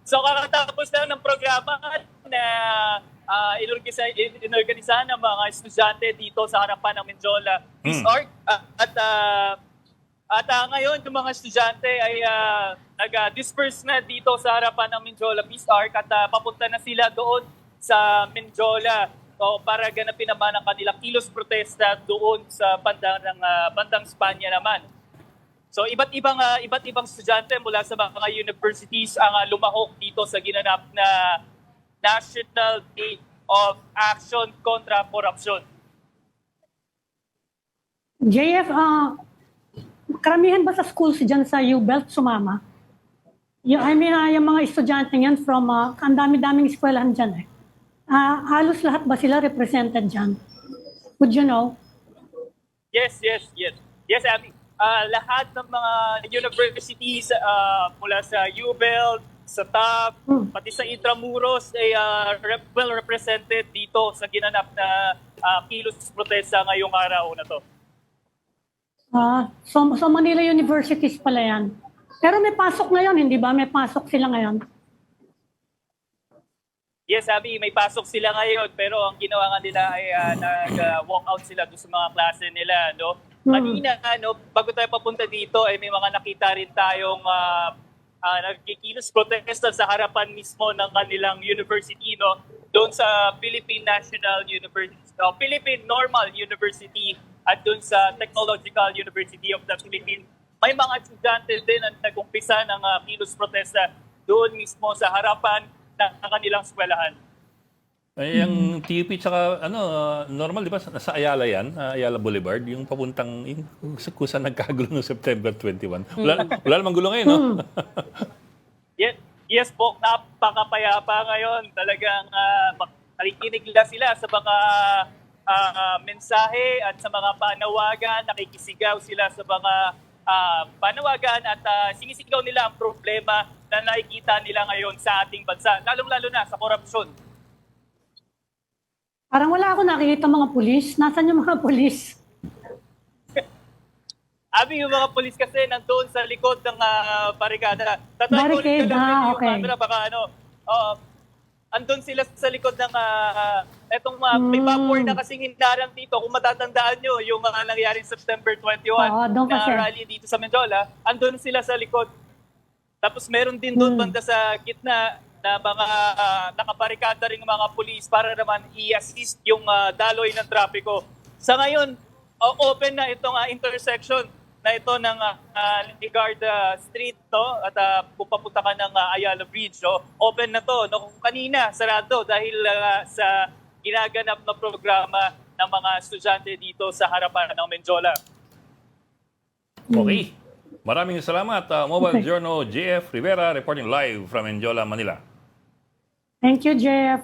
So kakatapos lang ng programa na inorganisahan ng mga estudyante dito sa harapan ng Menjola Peace Arc. Ngayon, yung mga estudyante ay nag-disperse na dito sa harapan ng Menjola Peace Arc at papunta na sila doon sa Menjola para ganapin naman ang kanilang kilos protesta doon sa bandang Spanya naman. So iba't ibang estudyante mula sa mga universities ang lumahok dito sa ginanap na National Day of Action kontra Korupsyon. JF, karamihan ba sa schools dyan sa U-Belt sumama? Yung mga estudyante yan from, ang dami-daming eskwelahan dyan eh. Halos lahat ba sila represented dyan? Would you know? Yes, Abby. Lahat ng mga universities mula sa UBEL, sa TAP, pati sa Intramuros ay well represented dito sa ginanap na kilos protesta ngayong araw na to. So Manila Universities pala yan. Pero may pasok ngayon, hindi ba? May pasok sila ngayon. Yes, Abby, may pasok sila ngayon pero ang ginawa nga nila ay nag-walk out sila doon sa mga klase nila, no? Kanina, bago tayo papunta dito ay may mga nakita rin tayong nagkikilos protesta sa harapan mismo ng kanilang university, no? Doon sa Philippine National University, Philippine Normal University at doon sa Technological University of the Philippines. May mga estudyante din ang nag-umpisa ng kilos protesta doon mismo sa harapan ng kanilang eskwelahan. Ay, ang TUP tsaka normal, di ba? Sa Ayala yan, Ayala Boulevard, yung papuntang, kung saan nagkagulo noong September 21. Wala namang gulo ngayon, no? Yes po, napakapayapa ngayon. Talagang nakikinig lang sila sa mga mensahe at sa mga panawagan, nakikisigaw sila sa mga panawagan at sinisigaw nila ang problema na nakikita nila ngayon sa ating bansa, lalong-lalo na sa korupsyon. Parang wala ako nakikita mga pulis. Nasaan yung mga pulis? Abi, yung mga pulis kasi nandoon sa likod ng barikada. Barricade, okay. Baka andun sila sa likod ng may vapor na kasing hindarang dito. Kung matatandaan nyo, yung mga nangyaring September 21 na rally dito sa Menjola, andun sila sa likod. Tapos meron din doon banda sa gitna na mga nakabarikada ring mga pulis para naman i-assist yung daloy ng trapiko. Sa ngayon, open na itong intersection na ito ng Ligarda Street, no? At kung papunta ka ng Ayala Bridge, open na to. No? Kung kanina, sarado dahil sa ginaganap na programa ng mga estudyante dito sa harapan ng Menjola. Okay. Maraming salamat, Mobile Journal JF Rivera, reporting live from Menjola, Manila. Thank you, JF.